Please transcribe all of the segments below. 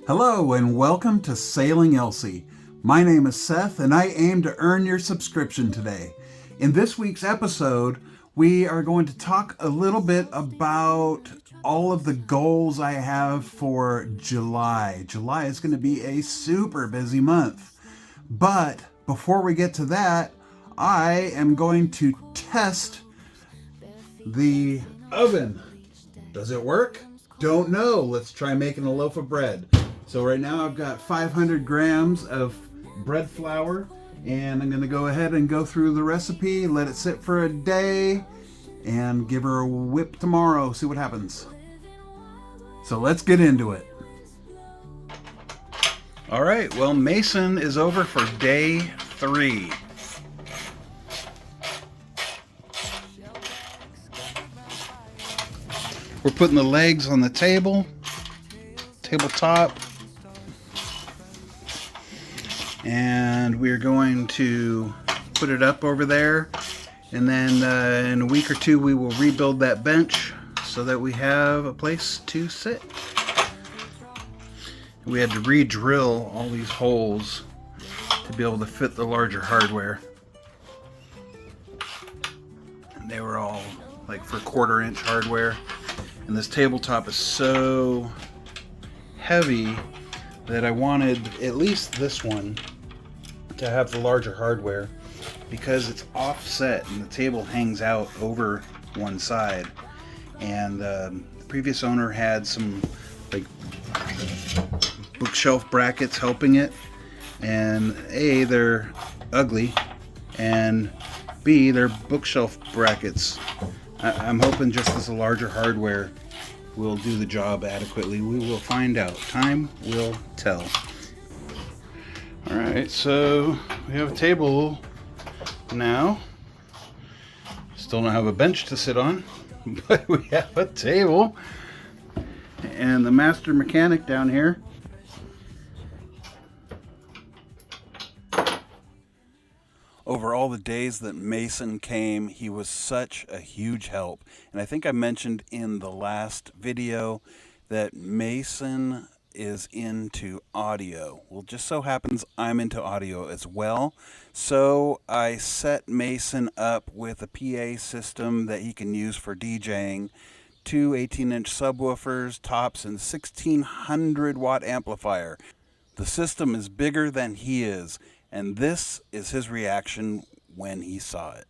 Hello and welcome to Sailing Elsie. My name is Seth and I aim to earn your subscription today. In this week's episode, we are going to talk a little bit about all of the goals I have for July. July is going to be a super busy month. But before we get to that, I am going to test the oven. Does it work? Don't know. Let's try making a loaf of bread. So right now I've got 500 grams of bread flour, and I'm going to go ahead and go through the recipe, let it sit for a day, and give her a whip tomorrow, see what happens. So let's get into it. All right, well, Masen is over for day 3. We're putting the legs on the tabletop, and we're going to put it up over there, and then in a week or two we will rebuild that bench so that we have a place to sit. We had to re-drill all these holes to be able to fit the larger hardware, and they were all like for 1/4 inch hardware. And this tabletop is so heavy that I wanted at least this one to have the larger hardware because it's offset and the table hangs out over one side. And the previous owner had some like bookshelf brackets helping it, and A, they're ugly, and B, they're bookshelf brackets. I'm hoping just as a larger hardware will do the job adequately. We will find out. Time will tell. Alright, so we have a table now. Still don't have a bench to sit on, but we have a table. And the master mechanic down here over all the days that Masen came, he was such a huge help. And I think I mentioned in the last video that Masen is into audio. Well, just so happens I'm into audio as well. So I set Masen up with a PA system that he can use for DJing, 2 18-inch subwoofers, tops, and 1600 watt amplifier. The system is bigger than he is, and this is his reaction when he saw it.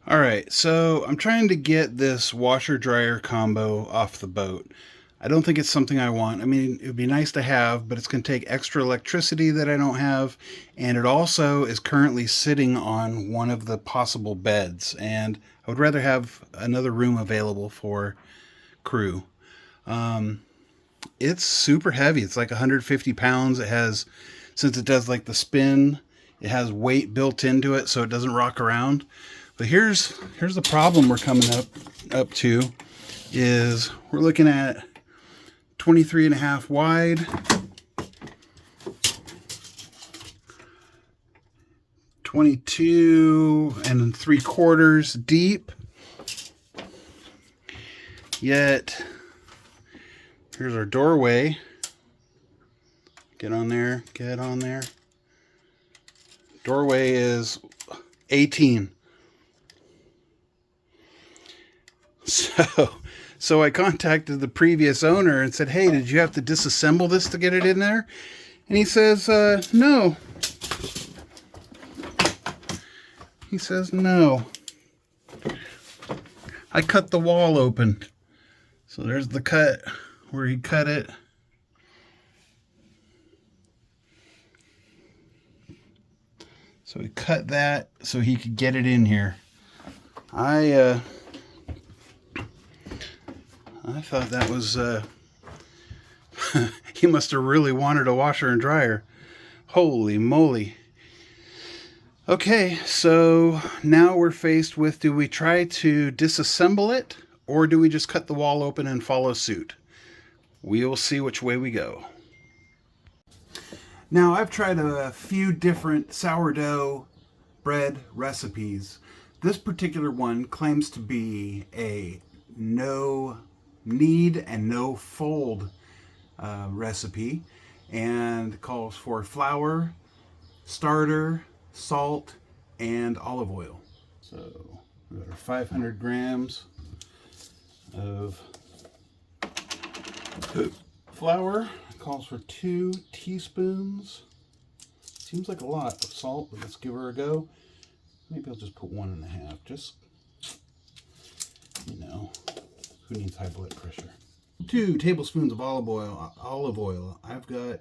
All right, so I'm trying to get this washer-dryer combo off the boat. I don't think it's something I want. I mean, it would be nice to have, but it's going to take extra electricity that I don't have. And it also is currently sitting on one of the possible beds. And I would rather have another room available for crew. It's super heavy. It's like 150 pounds. It has, since it does like the spin, it has weight built into it so it doesn't rock around. But here's the problem we're coming up to is we're looking at 23.5 wide, 22 3/4 deep. Yet here's our doorway. Get on there, get on there. Doorway is 18. So I contacted the previous owner and said, hey, did you have to disassemble this to get it in there? And he says, no. He says, no. I cut the wall open. So there's the cut where he cut it. So he cut that so he could get it in here. I thought that was, he must have really wanted a washer and dryer. Holy moly. Okay, so now we're faced with, do we try to disassemble it or do we just cut the wall open and follow suit? we'll see which way we go. Now, I've tried a few different sourdough bread recipes. This particular one claims to be a no knead and no fold recipe, and calls for flour, starter, salt, and olive oil. So we got our 500 grams of flour. It calls for 2 teaspoons. Seems like a lot of salt, but let's give her a go. Maybe I'll just put 1.5. Just, you know, who needs high blood pressure? 2 tablespoons of olive oil. I've got,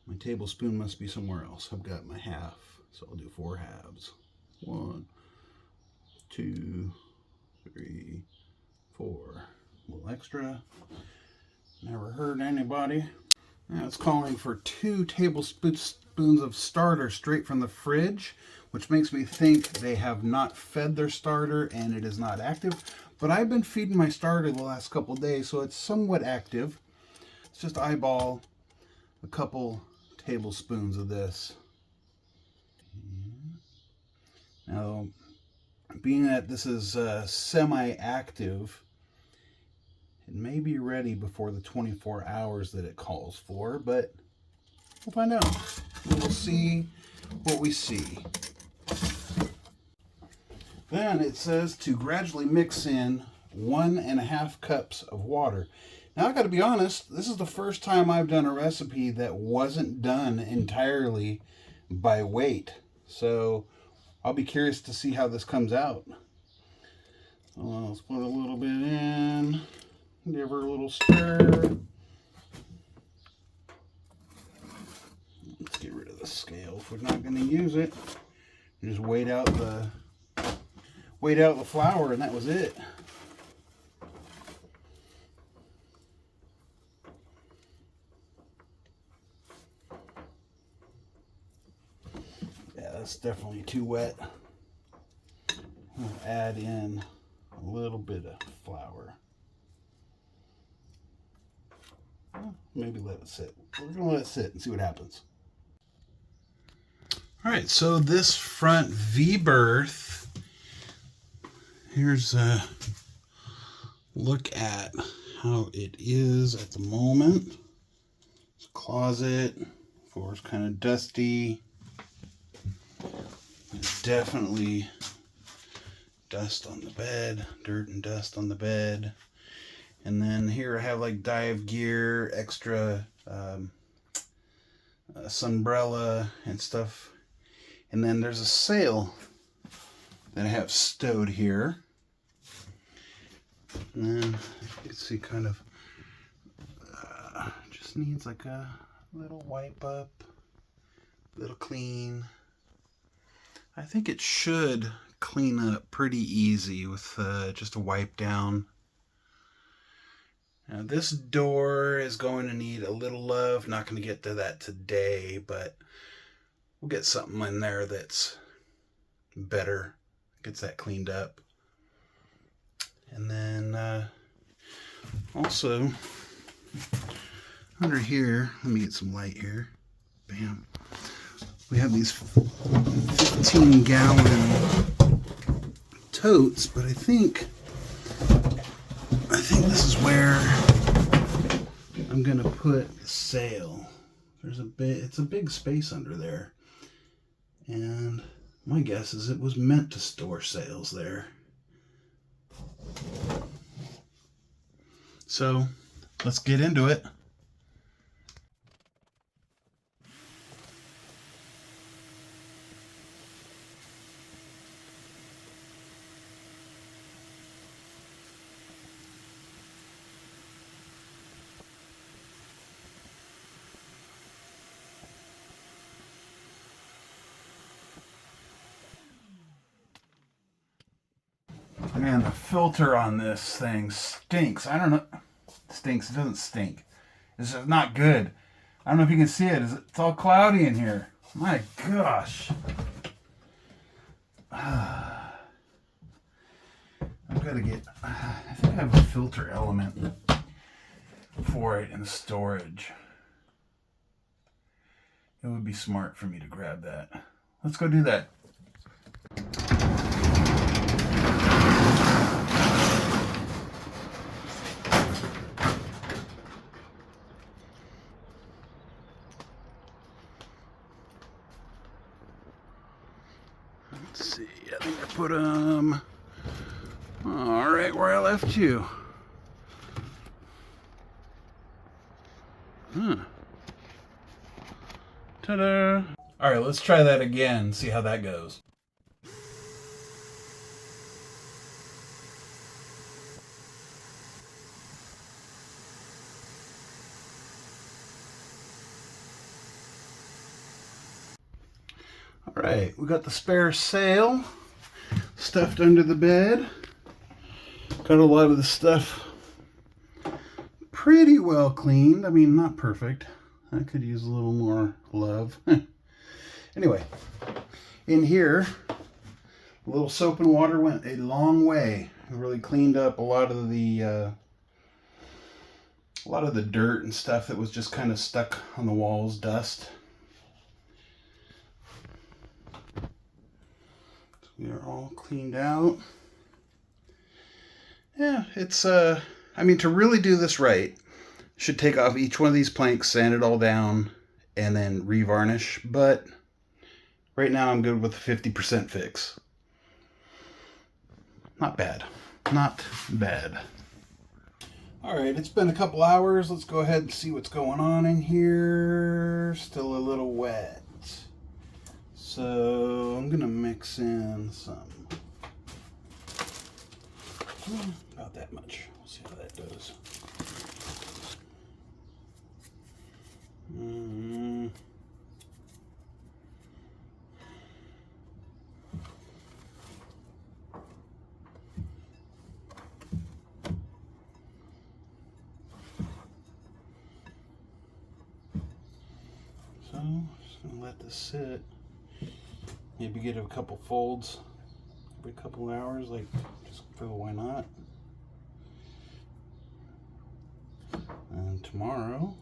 my tablespoon must be somewhere else. I've got my half, so I'll do 4 halves. 1, 2, 3, 4. A little extra. Never hurt anybody. Now it's calling for 2 tablespoons of starter straight from the fridge, which makes me think they have not fed their starter and it is not active. But I've been feeding my starter the last couple of days, so it's somewhat active. Let's just eyeball a couple tablespoons of this. Now, being that this is semi-active, it may be ready before the 24 hours that it calls for, but we'll find out. We'll see what we see. Then it says to gradually mix in 1.5 cups of water. Now, I got to be honest, this is the first time I've done a recipe that wasn't done entirely by weight. So I'll be curious to see how this comes out. So let's put a little bit in. Give her a little stir. Let's get rid of the scale if we're not going to use it. Just weighed out the flour, and that was it. Yeah, that's definitely too wet. We'll add in a little bit of flour. Maybe let it sit. We're going to let it sit and see what happens. All right, so this front V-berth, here's a look at how it is at the moment. It's a closet. Floor's kind of dusty. There's definitely dust on the bed, dirt and dust on the bed. And then here I have like dive gear, extra sunbrella and stuff. And then there's a sail that I have stowed here. And then you can see kind of just needs like a little wipe up, little clean. I think it should clean up pretty easy with just a wipe down. Now this door is going to need a little love. Not going to get to that today, but we'll get something in there that's better. Gets that cleaned up. And then also under here, let me get some light here. Bam. We have these 15-gallon totes, but I think this is where I'm gonna put the sail. It's a big space under there, and my guess is it was meant to store sails there. So let's get into it. Man, the filter on this thing stinks. I don't know. Stinks. It doesn't stink. It's just not good. I don't know if you can see it. It's all cloudy in here. My gosh. I've got to get... I think I have a filter element. for it in storage. It would be smart for me to grab that. Let's go do that. Let's see, I think I put them all right where I left you. Huh. Ta-da! All right, let's try that again, see how that goes. All right, we got the spare sail stuffed under the bed. Got a lot of the stuff pretty well cleaned. I mean, not perfect. I could use a little more love. Anyway, in here, a little soap and water went a long way. It really cleaned up a lot of the dirt and stuff that was just kind of stuck on the walls, dust. So we are all cleaned out. Yeah, it's I mean, to really do this right, should take off each one of these planks, sand it all down, and then revarnish. But right now I'm good with a 50% fix. Not bad. Not bad. Alright, it's been a couple hours. Let's go ahead and see what's going on in here. Still a little wet. So I'm going to mix in some. About that much. We'll see how that does. So, just gonna let this sit. Maybe get a couple folds every couple hours, like just for the why not. And tomorrow,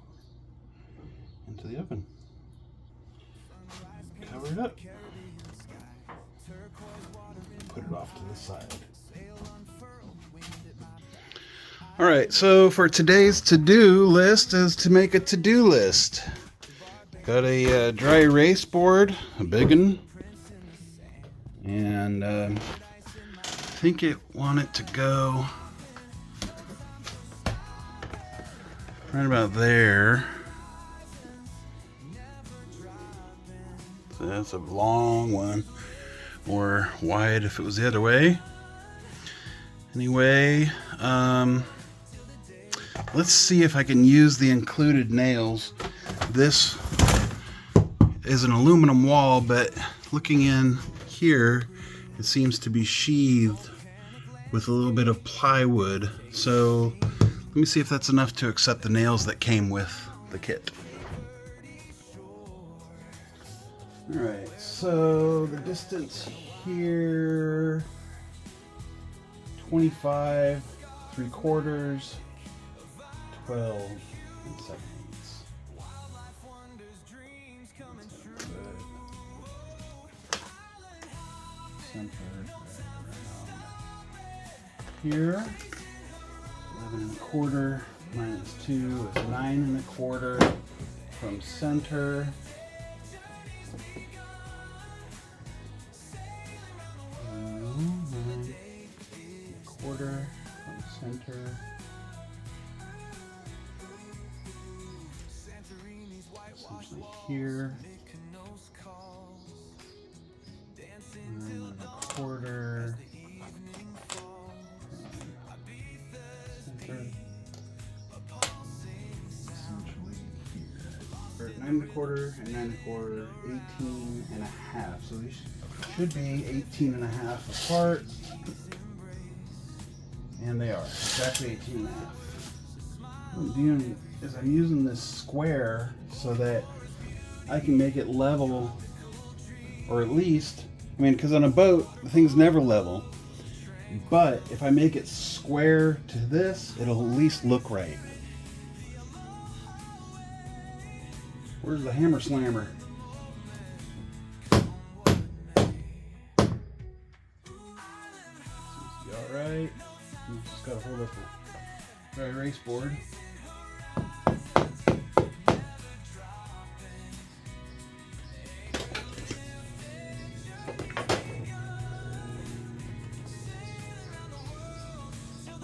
into the oven. Cover it up. Put it off to the side. Alright, so for today's to-do list is to make a to-do list. Got a dry erase board, a big one. And I think it wanted to go right about there. So that's a long one, or wide if it was the other way. Anyway, let's see if I can use the included nails. This is an aluminum wall, but looking in here, it seems to be sheathed with a little bit of plywood. So let me see if that's enough to accept the nails that came with the kit. Alright, so the distance here, 25 3/4, 12 and 7/8. Centered right around here. 11 1/4 minus 2 is 9 1/4 from center. 9 1/4 from center. Essentially here. 9 1/4 center. Essentially here. Or 9 1/4 and 9 1/4, 18 1/2. So these should be 18 1/2 apart. And they are exactly 18 1/2. What I'm doing is I'm using this square so that I can make it level, or at least, I mean, because on a boat, the thing's never level. But if I make it square to this, it'll at least look right. Where's the hammer slammer? Alright. Just gotta hold up the dry erase board.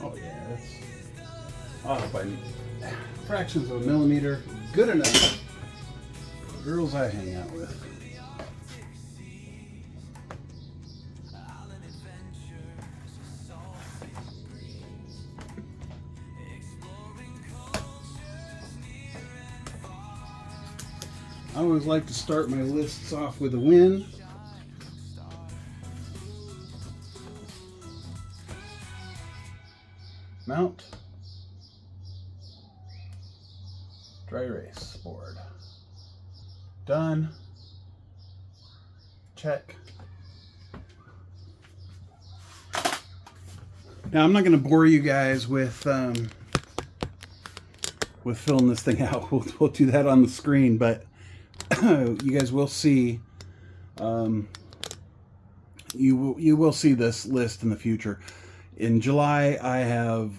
Oh yeah, that's off by fractions of a millimeter. Good enough for the girls I hang out with. I always like to start my lists off with a win. Mount. Dry erase board. Done. Check. Now I'm not going to bore you guys with filling this thing out. We'll do that on the screen, but you guys will see. You will see this list in the future. In July, I have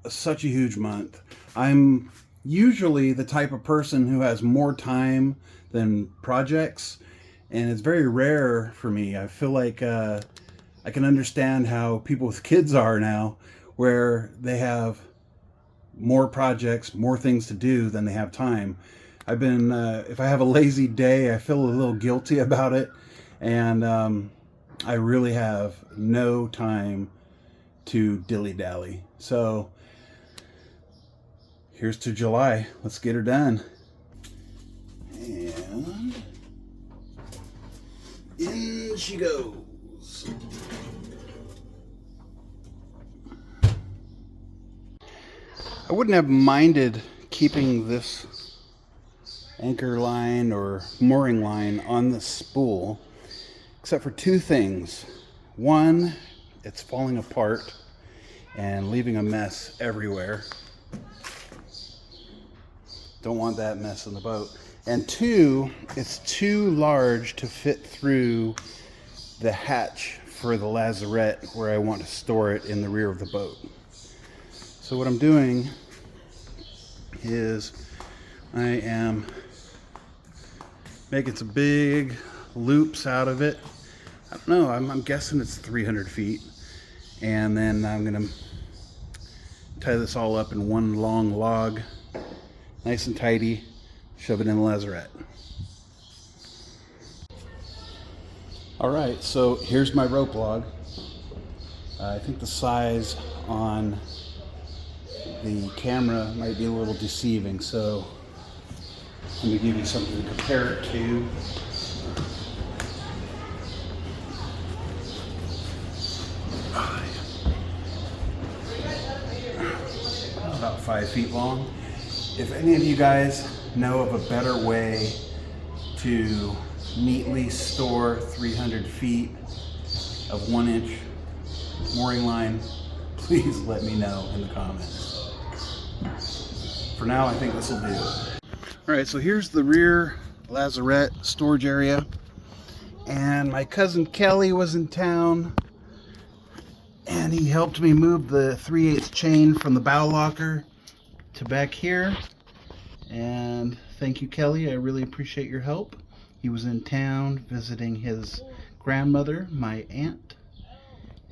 such a huge month. I'm usually the type of person who has more time than projects, and it's very rare for me. I feel like I can understand how people with kids are now, where they have more projects, more things to do than they have time. I've been, if I have a lazy day, I feel a little guilty about it, and I really have no time to dilly-dally. So here's to July. Let's get her done. And in she goes. I wouldn't have minded keeping this anchor line or mooring line on the spool, except for two things. One, it's falling apart and leaving a mess everywhere. Don't want that mess in the boat. And two, it's too large to fit through the hatch for the lazarette where I want to store it in the rear of the boat. So what I'm doing is I am making some big loops out of it. I don't know, I'm guessing it's 300 feet. And then I'm gonna tie this all up in one long log, nice and tidy, shove it in the lazarette. All right, so here's my rope log. I think the size on the camera might be a little deceiving, so let me give you something to compare it to. About 5 feet long. If any of you guys know of a better way to neatly store 300 feet of 1-inch mooring line, please let me know in the comments. For now, I think this will do. All right, so here's the rear lazarette storage area, and my cousin Kelly was in town, and he helped me move the 3/8 chain from the bow locker to back here. And thank you, Kelly. I really appreciate your help. He was in town visiting his grandmother, my aunt,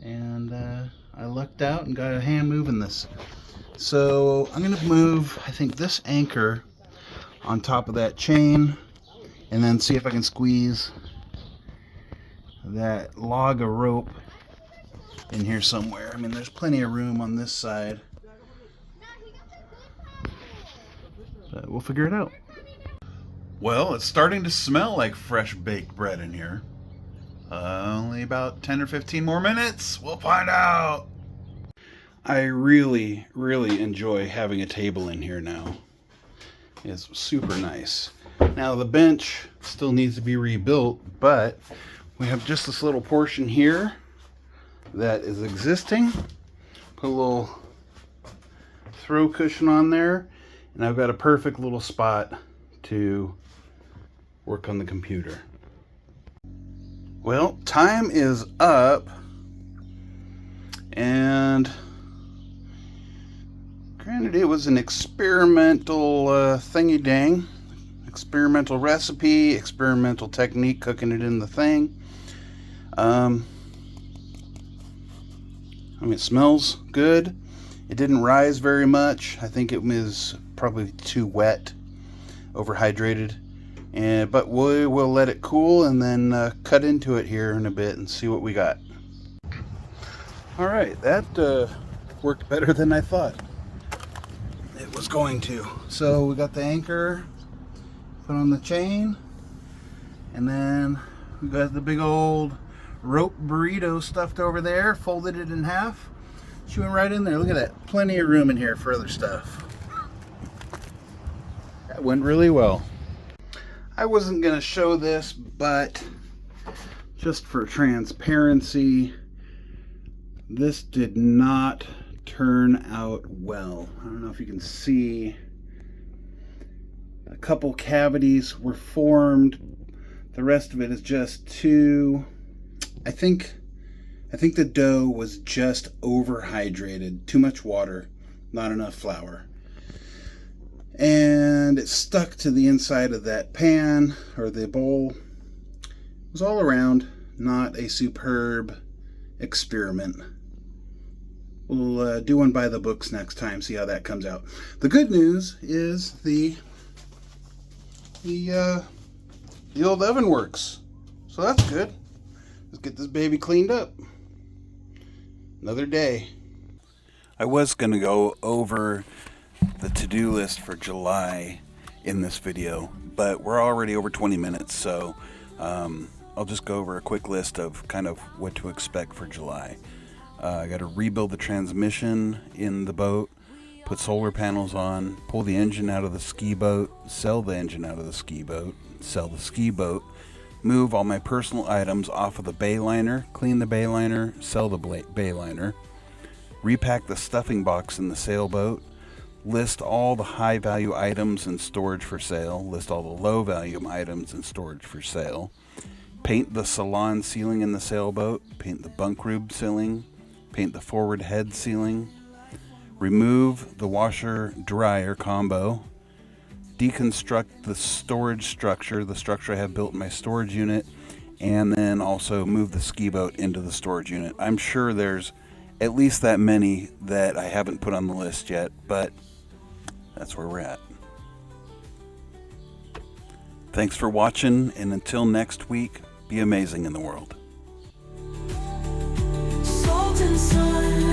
and I lucked out and got a hand moving this. So I'm gonna move, I think, this anchor on top of that chain, and then see if I can squeeze that log of rope in here somewhere. I mean, there's plenty of room on this side, but we'll figure it out. Well, it's starting to smell like fresh baked bread in here. Only about 10 or 15 more minutes. We'll find out. I really, really enjoy having a table in here now. It's super nice. Now the bench still needs to be rebuilt, but we have just this little portion here that is existing. Put a little throw cushion on there, and I've got a perfect little spot to work on the computer. Well, time is up, and granted it was an experimental thingy-dang, experimental recipe, experimental technique, cooking it in the thing. I mean, it smells good. It didn't rise very much. I think it was probably too wet, overhydrated. But we will let it cool and then cut into it here in a bit and see what we got. Alright, that worked better than I thought it was going to. So we got the anchor put on the chain, and then we got the big old rope burrito stuffed over there, folded it in half. She went right in there. Look at that. Plenty of room in here for other stuff. That went really well. I wasn't going to show this, but just for transparency, this did not turn out well. I don't know if you can see. A couple cavities were formed. The rest of it is just too... I think the dough was just overhydrated. Too much water, not enough flour. And it stuck to the inside of that pan or the bowl. It was all around not a superb experiment. We'll do one by the books next time, see how that comes out. The good news is the old oven works. So that's good. Let's get this baby cleaned up. Another day. I was going to go over the to-do list for July in this video, but we're already over 20 minutes, so I'll just go over a quick list of kind of what to expect for July. I got to rebuild the transmission in the boat, put solar panels on, pull the engine out of the ski boat, sell the engine out of the ski boat, sell the ski boat, move all my personal items off of the bay liner, clean the bay liner, sell the bay liner, repack the stuffing box in the sailboat, list all the high value items in storage for sale, list all the low value items in storage for sale, paint the salon ceiling in the sailboat, paint the bunk room ceiling, paint the forward head ceiling, remove the washer dryer combo, deconstruct the storage structure, the structure I have built in my storage unit, and then also move the ski boat into the storage unit. I'm sure there's at least that many that I haven't put on the list yet, but that's where we're at. Thanks for watching, and until next week, be amazing in the world. Salt and sun.